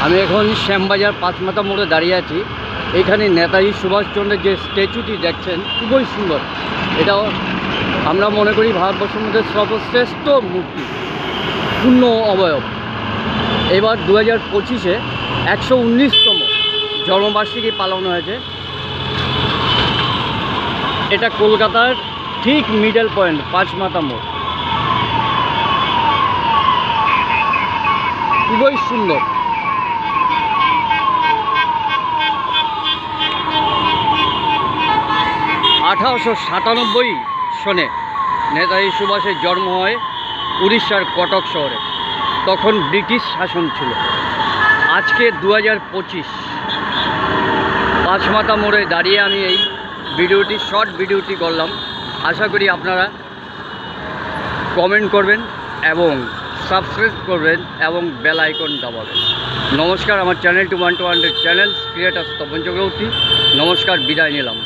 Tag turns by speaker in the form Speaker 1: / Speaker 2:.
Speaker 1: আমি এখন শ্যামবাজার পাঁচমাথা মোড়ে দাঁড়িয়ে আছি। এখানে নেতাজি সুভাষচন্দ্রের যে স্ট্যাচুটি দেখছেন খুবই সুন্দর। এটাও আমরা মনে করি ভারতবর্ষের মধ্যে সর্বশ্রেষ্ঠ মূর্তি, পূর্ণ অবয়ব। এবার 2025-এ 119তম জন্মবার্ষিকী পালন হয়েছে। এটা কলকাতার ঠিক মিডল পয়েন্ট পাঁচমাথা মোড়, খুবই সুন্দর। আঠারোশো 97 সনে নেতাজি সুভাষের জন্ম হয় উড়িষ্যার কটক শহরে। তখন ব্রিটিশ শাসন ছিল। আজকে 2025 পাঁচমাথা মোড়ে দাঁড়িয়ে আমি এই শর্ট ভিডিওটি করলাম। আশা করি আপনারা কমেন্ট করবেন এবং সাবস্ক্রাইব করবেন এবং বেল আইকন দাবাবেন। নমস্কার, আমার channel 212 channel creator Tapan Chakraborty. নমস্কার, বিদায় নিলাম।